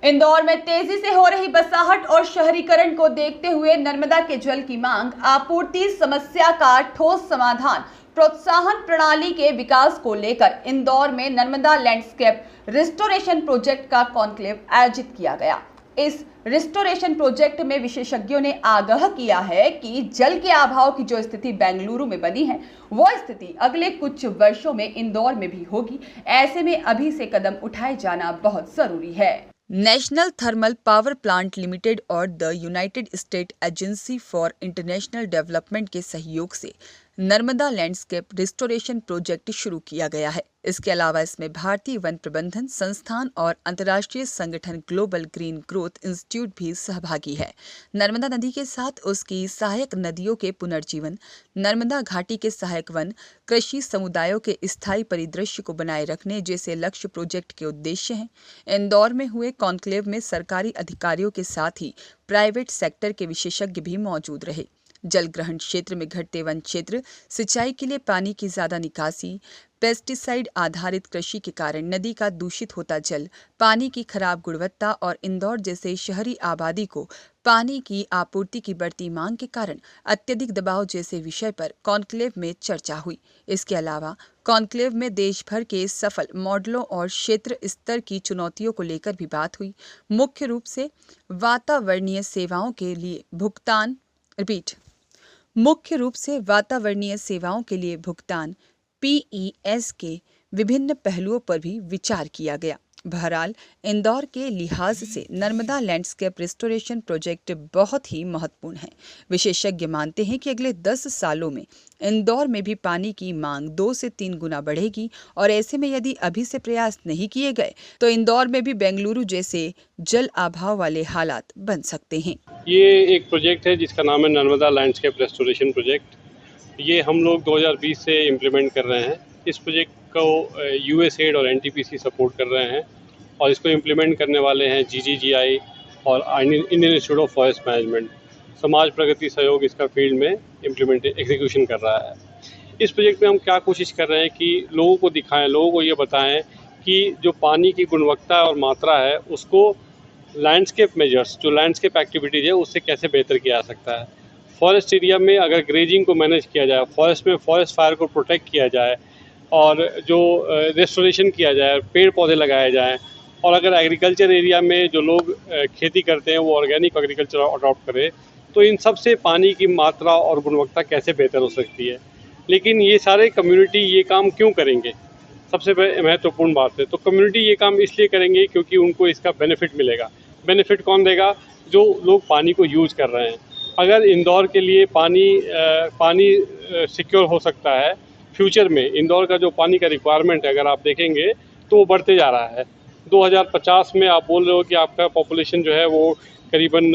इंदौर में तेजी से हो रही बसाहट और शहरीकरण को देखते हुए नर्मदा के जल की मांग, आपूर्ति समस्या का ठोस समाधान, प्रोत्साहन प्रणाली के विकास को लेकर इंदौर में नर्मदा लैंडस्केप रिस्टोरेशन प्रोजेक्ट का कॉन्क्लेव आयोजित किया गया। इस रिस्टोरेशन प्रोजेक्ट में विशेषज्ञों ने आगाह किया है कि जल के अभाव की जो स्थिति बेंगलुरु में बनी है, वो स्थिति अगले कुछ वर्षों में इंदौर में भी होगी। ऐसे में अभी से कदम उठाए जाना बहुत जरूरी है। National Thermal Power Plant Limited और the United State Agency for International Development के सहयोग से नर्मदा लैंडस्केप रिस्टोरेशन प्रोजेक्ट शुरू किया गया है। इसके अलावा इसमें भारतीय वन प्रबंधन संस्थान और अंतर्राष्ट्रीय संगठन ग्लोबल ग्रीन ग्रोथ इंस्टीट्यूट भी सहभागी है। नर्मदा नदी के साथ उसकी सहायक नदियों के पुनर्जीवन, नर्मदा घाटी के सहायक वन, कृषि समुदायों के स्थायी परिदृश्य को बनाए रखने जैसे लक्ष्य प्रोजेक्ट के उद्देश्य हैं। इंदौर में हुए कॉन्क्लेव में सरकारी अधिकारियों के साथ ही प्राइवेट सेक्टर के विशेषज्ञ भी मौजूद रहे। जल ग्रहण क्षेत्र में घटते वन क्षेत्र, सिंचाई के लिए पानी की ज्यादा निकासी, पेस्टिसाइड आधारित कृषि के कारण नदी का दूषित होता जल, पानी की खराब गुणवत्ता और इंदौर जैसे शहरी आबादी को पानी की आपूर्ति की बढ़ती मांग के कारण अत्यधिक दबाव जैसे विषय पर कॉन्क्लेव में चर्चा हुई। इसके अलावा कॉन्क्लेव में देश भर के सफल मॉडलों और क्षेत्र स्तर की चुनौतियों को लेकर भी बात हुई। मुख्य रूप से वातावरणीय सेवाओं के लिए भुगतान PES के विभिन्न पहलुओं पर भी विचार किया गया। बहरहाल इंदौर के लिहाज से नर्मदा लैंडस्केप रिस्टोरेशन प्रोजेक्ट बहुत ही महत्वपूर्ण है। विशेषज्ञ मानते हैं कि अगले 10 सालों में इंदौर में भी पानी की मांग 2 से 3 गुना बढ़ेगी और ऐसे में यदि अभी से प्रयास नहीं किए गए तो इंदौर में भी बेंगलुरु जैसे जल अभाव वाले हालात बन सकते हैं। ये एक प्रोजेक्ट है जिसका नाम है नर्मदा लैंडस्केप रेस्टोरेशन प्रोजेक्ट। ये हम लोग 2020 से इम्प्लीमेंट कर रहे हैं। इस प्रोजेक्ट को USAID और NTPC सपोर्ट कर रहे हैं और इसको इम्प्लीमेंट करने वाले हैं GGGI और Indian institute of forest management. समाज प्रगति सहयोग इसका फील्ड में एग्जीक्यूशन कर रहा है। इस प्रोजेक्ट में हम क्या कोशिश कर रहे हैं कि लोगों को दिखाएं, लोगों को ये बताएं कि जो पानी की गुणवत्ता और मात्रा है उसको लैंडस्केप मेजर्स, जो लैंडस्केप एक्टिविटीज़ है उससे कैसे बेहतर किया जा सकता है। फॉरेस्ट एरिया में अगर ग्रेजिंग को मैनेज किया जाए, फॉरेस्ट में फॉरेस्ट फायर को प्रोटेक्ट किया जाए और जो रेस्टोरेशन किया जाए, पेड़ पौधे लगाए जाएँ और अगर एग्रीकल्चर एरिया में जो लोग खेती करते हैं वो ऑर्गेनिक एग्रीकल्चर अडॉप्ट करें तो इन सब से पानी की मात्रा और गुणवत्ता कैसे बेहतर हो सकती है। लेकिन ये सारे कम्युनिटी ये काम क्यों करेंगे? सबसे महत्वपूर्ण बात है, तो कम्युनिटी ये काम इसलिए करेंगे क्योंकि उनको इसका बेनिफिट मिलेगा। बेनिफिट कौन देगा? जो लोग पानी को यूज़ कर रहे हैं। अगर इंदौर के लिए पानी सिक्योर हो सकता है, फ्यूचर में इंदौर का जो पानी का रिक्वायरमेंट है अगर आप देखेंगे तो वो बढ़ते जा रहा है। 2050 में आप बोल रहे हो कि आपका पॉपुलेशन जो है वो करीबन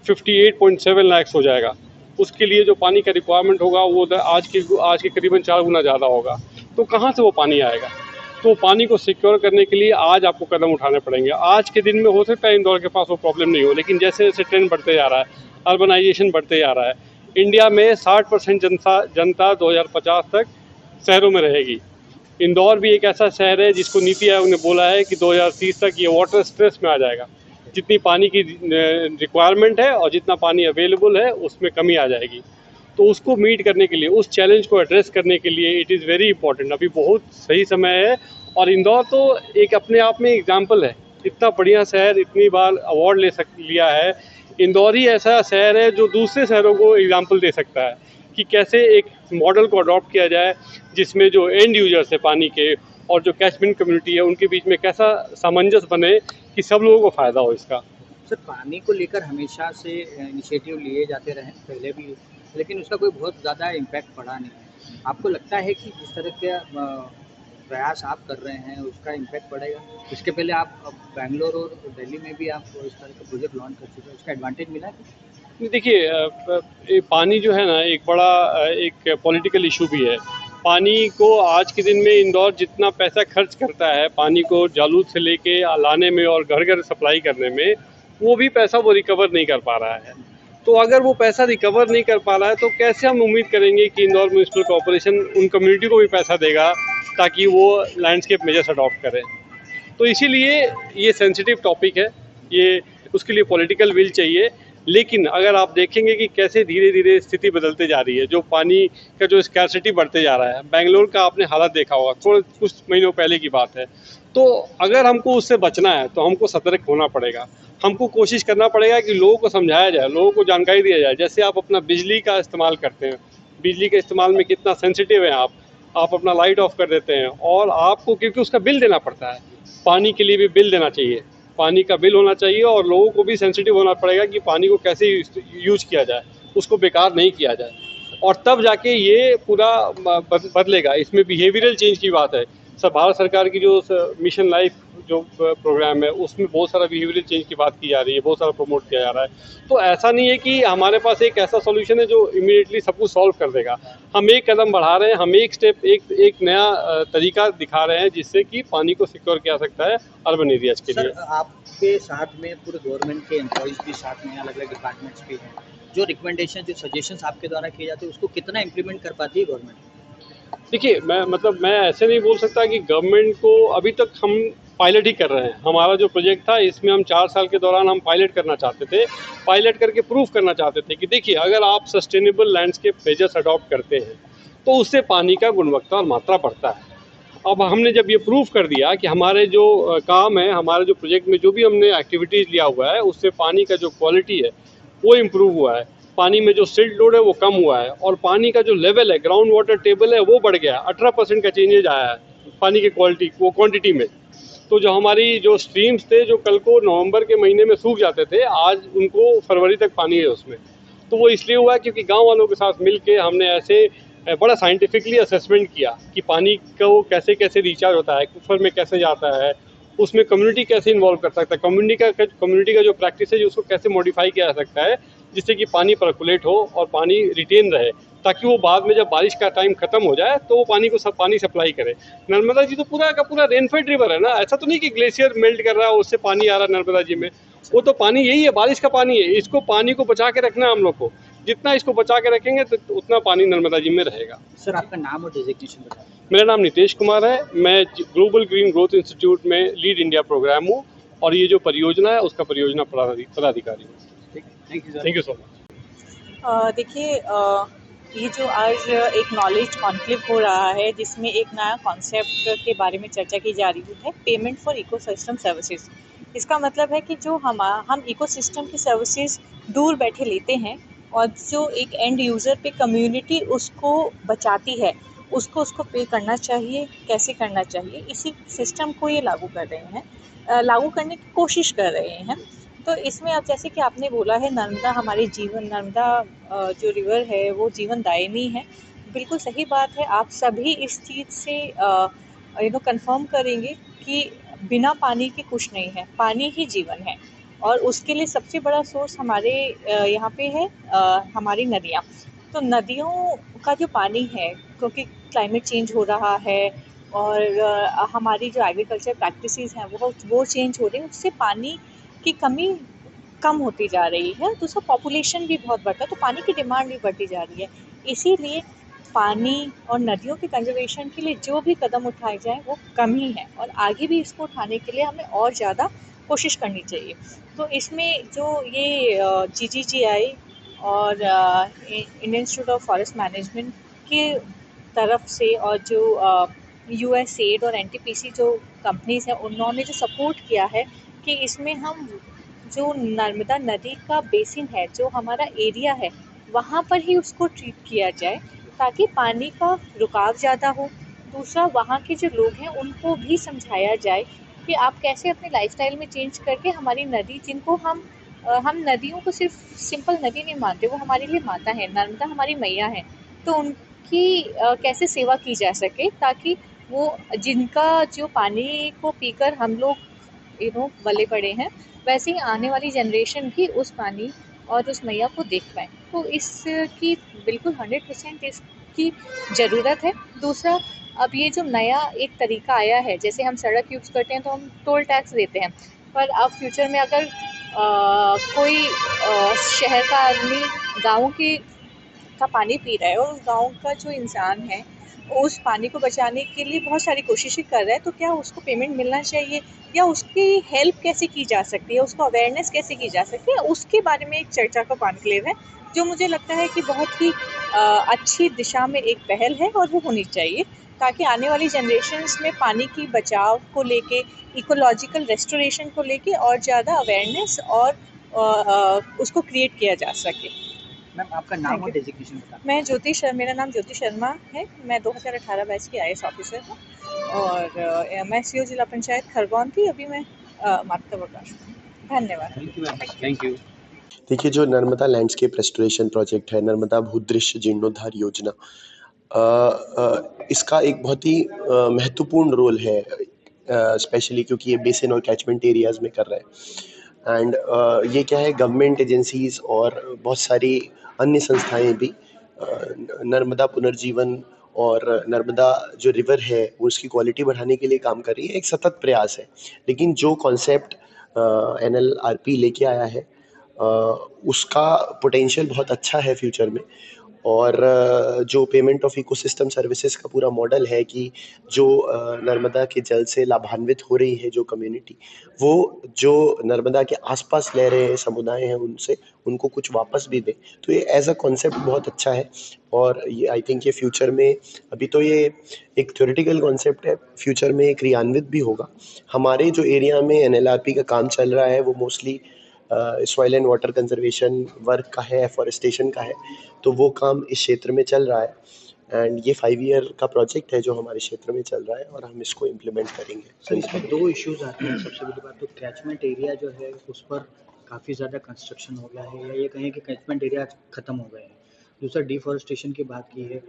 58.7 लाख हो जाएगा। उसके लिए जो पानी का रिक्वायरमेंट होगा वो आज के करीबन 4 गुना ज़्यादा होगा। तो कहाँ से वो पानी आएगा? तो पानी को सिक्योर करने के लिए आज आपको कदम उठाने पड़ेंगे। आज के दिन में हो सकता है इंदौर के पास वो प्रॉब्लम नहीं हो, लेकिन जैसे जैसे ट्रेंड बढ़ते जा रहा है, अर्बनाइजेशन बढ़ते जा रहा है, इंडिया में 60% जनता 2050 तक शहरों में रहेगी। इंदौर भी एक ऐसा शहर है जिसको नीति आयोग ने बोला है कि 2030 तक ये वाटर स्ट्रेस में आ जाएगा। जितनी पानी की रिक्वायरमेंट है और जितना पानी अवेलेबल है उसमें कमी आ जाएगी। तो उसको मीट करने के लिए, उस चैलेंज को एड्रेस करने के लिए इट इज़ वेरी इंपॉर्टेंट। अभी बहुत सही समय है और इंदौर तो एक अपने आप में एग्जाम्पल है। इतना बढ़िया शहर, इतनी बार अवार्ड लिया है। इंदौर ही ऐसा शहर है जो दूसरे शहरों को एग्जाम्पल दे सकता है कि कैसे एक मॉडल को अडॉप्ट किया जाए जिसमें जो एंड यूजर्स है पानी के और जो कैचमेंट कम्युनिटी है उनके बीच में कैसा सामंजस्य बने कि सब लोगों को फ़ायदा हो इसका। सर, पानी को लेकर हमेशा से इनिशिएटिव लिए जाते रहे पहले भी, लेकिन उसका कोई बहुत ज़्यादा इम्पैक्ट पड़ा नहीं है। आपको लगता है कि जिस तरह के प्रयास आप कर रहे हैं उसका इम्पैक्ट पड़ेगा? इसके पहले आप बेंगलोर और दिल्ली में भी आप इस तरह का प्रोजेक्ट लॉन्च कर चुके हैं, उसका एडवांटेज मिला है? देखिए, पानी जो है ना एक बड़ा एक पॉलिटिकल इशू भी है। पानी को आज के दिन में इंदौर जितना पैसा खर्च करता है पानी को जालूद से लेके लाने में और घर घर सप्लाई करने में, वो भी पैसा वो रिकवर नहीं कर पा रहा है। तो अगर वो पैसा रिकवर नहीं कर पा रहा है तो कैसे हम उम्मीद करेंगे कि इंदौर म्युनिसिपल कॉर्पोरेशन उन कम्युनिटी को भी पैसा देगा ताकि वो लैंडस्केप मेजर्स अडॉप्ट करें। तो इसीलिए ये सेंसिटिव टॉपिक है ये उसके लिए पॉलिटिकल विल चाहिए। लेकिन अगर आप देखेंगे कि कैसे धीरे धीरे स्थिति बदलते जा रही है, जो पानी का जो स्कैर्सिटी बढ़ते जा रहा है, बेंगलोर का आपने हालत देखा होगा, थोड़े कुछ महीनों पहले की बात है। तो अगर हमको उससे बचना है तो हमको सतर्क होना पड़ेगा। हमको कोशिश करना पड़ेगा कि लोगों को समझाया जाए, लोगों को जानकारी दिया जाए। जैसे आप अपना बिजली का इस्तेमाल करते हैं, बिजली के इस्तेमाल में कितना सेंसिटिव है आप अपना लाइट ऑफ कर देते हैं, और आपको क्योंकि उसका बिल देना पड़ता है, पानी के लिए भी बिल देना चाहिए, पानी का बिल होना चाहिए, और लोगों को भी सेंसिटिव होना पड़ेगा कि पानी को कैसे यूज किया जाए, उसको बेकार नहीं किया जाए, और तब जाके ये पूरा बदलेगा। इसमें बिहेवियरल चेंज की बात है। सब भारत सरकार की जो मिशन लाइफ जो प्रोग्राम है, उसमें बहुत सारा बिहेवियरल चेंज की बात की जा रही है, बहुत सारा प्रमोट किया जा रहा है। तो ऐसा नहीं है कि हमारे पास एक ऐसा सॉल्यूशन है जो इमीडिएटली सब कुछ सॉल्व कर देगा। हम एक कदम बढ़ा रहे हैं, हम एक स्टेप, एक नया तरीका दिखा रहे हैं जिससे कि पानी को सिक्योर किया जा सकता है अर्बन एरियाज के लिए। सर, आपके साथ में पूरे गवर्नमेंट के एम्प्लॉइज भी साथ में, अलग अलग डिपार्टमेंट्स भी हैं, जो रिकमेंडेशन, जो सजेशंस आपके द्वारा किए जाते हैं, उसको कितना इम्प्लीमेंट कर पाती है गवर्नमेंट? देखिए, मैं ऐसे नहीं बोल सकता कि गवर्नमेंट को, अभी तक हम पायलट ही कर रहे हैं। हमारा जो प्रोजेक्ट था, इसमें हम 4 साल के दौरान हम पायलट करना चाहते थे, पायलट करके प्रूव करना चाहते थे कि देखिए, अगर आप सस्टेनेबल लैंडस्केप मेजर्स अडॉप्ट करते हैं तो उससे पानी का गुणवत्ता और मात्रा बढ़ता है। अब हमने जब ये प्रूव कर दिया कि हमारे जो काम है, हमारे जो प्रोजेक्ट में जो भी हमने एक्टिविटीज़ लिया हुआ है, उससे पानी का जो क्वालिटी है वो इम्प्रूव हुआ है, पानी में जो सिल्ट लोड है वो कम हुआ है, और पानी का जो लेवल है, ग्राउंड वाटर टेबल है, वो बढ़ गया है। 18% का चेंजेज आया है पानी की क्वांटिटी में। तो जो हमारी जो स्ट्रीम्स थे, जो कल को नवंबर के महीने में सूख जाते थे, आज उनको फरवरी तक पानी है उसमें। तो वो इसलिए हुआ क्योंकि गांव वालों के साथ मिल के हमने ऐसे बड़ा साइंटिफिकली असेसमेंट किया कि पानी को कैसे कैसे रिचार्ज होता है, कुफर में कैसे जाता है, उसमें कम्युनिटी कैसे इन्वॉल्व कर सकता है, कम्युनिटी का जो प्रैक्टिस है उसको कैसे मॉडिफाई किया जा सकता है, जिससे कि पानी पर्कुलेट हो और पानी रिटेन रहे, ताकि वो बाद में जब बारिश का टाइम खत्म हो जाए तो वो पानी सप्लाई करे। नर्मदा जी तो पूरा का पूरा रेनफेड रिवर है ना, ऐसा तो नहीं कि ग्लेशियर मेल्ट कर रहा है उससे पानी आ रहा है नर्मदा जी में। वो तो पानी यही है, बारिश का पानी है। इसको पानी को बचा के रखना है हम लोग को, जितना इसको बचा के रखेंगे तो उतना पानी नर्मदा जी में रहेगा। सर, आपका नाम और डेजिग्नेशन बताएं। मेरा नाम नितेश कुमार है, मैं ग्लोबल ग्रीन ग्रोथ इंस्टीट्यूट में लीड इंडिया प्रोग्राम हूँ, और ये जो परियोजना है उसका परियोजना पदाधिकारी हूँ। Thank you so much. देखिए, ये जो आज एक नॉलेज कॉन्क्लेव हो रहा है, जिसमें एक नया कॉन्सेप्ट के बारे में चर्चा की जा रही है, पेमेंट फॉर इकोसिस्टम सर्विसेज। इसका मतलब है कि जो हम इकोसिस्टम की सर्विसेज दूर बैठे लेते हैं, और जो एक एंड यूज़र पे कम्युनिटी उसको बचाती है, उसको पे करना चाहिए। कैसे करना चाहिए, इसी सिस्टम को ये लागू कर रहे हैं, लागू करने की कोशिश कर रहे हैं। तो इसमें अब जैसे कि आपने बोला है, नर्मदा हमारे जीवन, नर्मदा जो रिवर है वो जीवनदायिनी है। बिल्कुल सही बात है। आप सभी इस चीज़ से कंफर्म करेंगे कि बिना पानी के कुछ नहीं है, पानी ही जीवन है। और उसके लिए सबसे बड़ा सोर्स हमारे यहाँ पे है हमारी नदियाँ। तो नदियों का जो पानी है, क्योंकि क्लाइमेट चेंज हो रहा है और हमारी जो एग्रीकल्चर प्रैक्टिसेस हैं वो चेंज हो रही हैं, उससे पानी की कमी कम होती जा रही है। दूसरा, पॉपुलेशन भी बहुत बढ़ता है, तो पानी की डिमांड भी बढ़ती जा रही है। इसीलिए पानी और नदियों के कंजर्वेशन के लिए जो भी कदम उठाए जाएँ वो कम ही है, और आगे भी इसको उठाने के लिए हमें और ज़्यादा कोशिश करनी चाहिए। तो इसमें जो ये GGGI और Indian institute of forest management के तरफ से, और जो USAID और NTPC जो कंपनीज़ हैं, उन्होंने जो सपोर्ट किया है कि इसमें हम जो नर्मदा नदी का बेसिन है, जो हमारा एरिया है, वहाँ पर ही उसको ट्रीट किया जाए, ताकि पानी का रुकाव ज़्यादा हो। दूसरा, वहाँ के जो लोग हैं उनको भी समझाया जाए कि आप कैसे अपने लाइफस्टाइल में चेंज करके हमारी नदी, जिनको हम नदियों को सिर्फ सिंपल नदी नहीं मानते, वो हमारे लिए माता है, नर्मदा हमारी मैया है, तो उनकी कैसे सेवा की जा सके, ताकि वो, जिनका जो पानी को पीकर हम लोग पले पड़े हैं, वैसे ही आने वाली जनरेशन भी उस पानी और उस मैया को देख पाएँ। तो इसकी बिल्कुल 100% इसकी ज़रूरत है। दूसरा, अब ये जो नया एक तरीका आया है, जैसे हम सड़क यूज़ करते हैं तो हम टोल टैक्स देते हैं, पर अब फ्यूचर में अगर कोई शहर का आदमी गाँव का पानी पी रहा है, और उस गाँव का जो इंसान है उस पानी को बचाने के लिए बहुत सारी कोशिशें कर रहा है, तो क्या उसको पेमेंट मिलना चाहिए या उसकी हेल्प कैसे की जा सकती है, उसको अवेयरनेस कैसे की जा सकती है, उसके बारे में एक चर्चा का कॉन्क्लेव है, जो मुझे लगता है कि बहुत ही अच्छी दिशा में एक पहल है और वो होनी चाहिए, ताकि आने वाली जनरेशन्स में पानी की बचाव को लेके, इकोलॉजिकल रेस्टोरेशन को लेके और ज़्यादा अवेयरनेस और उसको क्रिएट किया जा सके। मैम आपका नाम और डेजिग्नेशन बता दें। मेरा नाम ज्योति शर्मा है। मैं 2018 बैच की आईएएस ऑफिसर हूँ और मैं सीओ जिला पंचायत खरगोन थी। अभी मैं मातृप्रकाश हूँ। धन्यवाद। Thank you ma'am, thank you. देखिए, जो नर्मदा लैंडस्केप रेस्टोरेशन प्रोजेक्ट है, नर्मदा भूदृश्य जीर्णोद्धार योजना, इसका एक बहुत ही महत्वपूर्ण रोल है, स्पेशली क्योंकि ये बेसिन और कैचमेंट एरियाज में कर रहे हैं। एंड ये क्या है, गवर्नमेंट एजेंसीज और बहुत सारी अन्य संस्थाएं भी नर्मदा पुनर्जीवन और नर्मदा जो रिवर है उसकी क्वालिटी बढ़ाने के लिए काम कर रही है। एक सतत प्रयास है, लेकिन जो कॉन्सेप्ट NLRP लेके आया है उसका पोटेंशियल बहुत अच्छा है फ्यूचर में। और जो पेमेंट ऑफ इकोसिस्टम सर्विसेज का पूरा मॉडल है कि जो नर्मदा के जल से लाभान्वित हो रही है जो कम्युनिटी, वो जो नर्मदा के आसपास रह रहे समुदाय हैं उनसे उनको कुछ वापस भी दें, तो ये एज अ कॉन्सेप्ट बहुत अच्छा है। और ये आई थिंक ये फ्यूचर में, अभी तो ये एक थ्योरेटिकल कॉन्सेप्ट है, फ्यूचर में क्रियान्वित भी होगा। हमारे जो एरिया में NLRP का काम चल रहा है वो mostly soil and water conservation work का है, एफॉरेस्टेशन का है, तो वो काम इस क्षेत्र में चल रहा है। एंड ये 5 ईयर का प्रोजेक्ट है जो हमारे क्षेत्र में चल रहा है और हम इसको इम्प्लीमेंट करेंगे। सर इसमें 2 इश्यूज़ आते हैं। सबसे बड़ी बात तो कैचमेंट एरिया जो है उस पर काफ़ी ज़्यादा कंस्ट्रक्शन हो गया है, या ये कहें कि कैचमेंट एरिया ख़त्म हो गए हैं। दूसरा डिफॉरेस्टेशन की बात की है।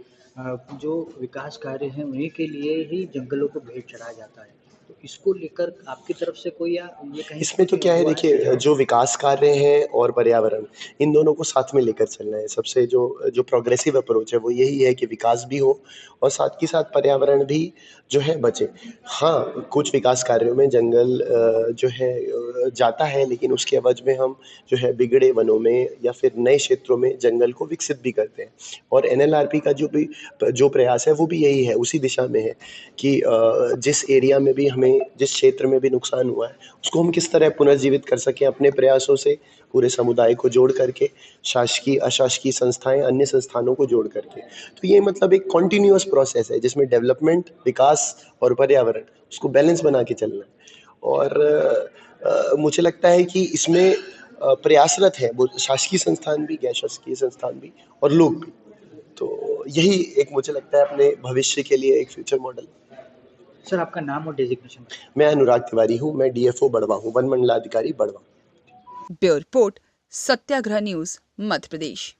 जो विकास कार्य हैं उन्हीं के लिए ही जंगलों को भेंट चढ़ाया जाता है। तो इसको लेकर आपकी तरफ से कोई, या ये कहें इसमें तो क्या है, देखिए, जो विकास कार्य हैं और पर्यावरण, इन दोनों को साथ में लेकर चलना है। सबसे जो प्रोग्रेसिव अप्रोच है वो यही है कि विकास भी हो और साथ के साथ पर्यावरण भी जो है बचे। हाँ, कुछ विकास कार्यों में जंगल जो है जाता है, लेकिन उसके एवज में हम जो है बिगड़े वनों में या फिर नए क्षेत्रों में जंगल को विकसित भी करते हैं। और NLRP का जो प्रयास है वो भी यही है, उसी दिशा में है कि जिस एरिया में भी हमें, जिस क्षेत्र में भी नुकसान हुआ है उसको हम किस तरह पुनर्जीवित कर सकें अपने प्रयासों से, पूरे समुदाय को जोड़ करके, शासकीय अशासकीय संस्थाएं, अन्य संस्थानों को जोड़ करके। तो ये मतलब एक कॉन्टिन्यूअस प्रोसेस है जिसमें डेवलपमेंट, विकास और पर्यावरण, उसको बैलेंस बना के चलना है। और मुझे लगता है कि इसमें प्रयासरत है वो शासकीय संस्थान भी, गैर शासकीय संस्थान भी और लोग भी। तो यही एक मुझे लगता है अपने भविष्य के लिए एक फ्यूचर मॉडल। सर आपका नाम और डेजिग्नेशन। मैं अनुराग तिवारी हूँ, मैं DFO बड़वा हूँ, वन मंडलाधिकारी बड़वा। ब्यूरो रिपोर्ट, सत्याग्रह न्यूज, मध्य प्रदेश।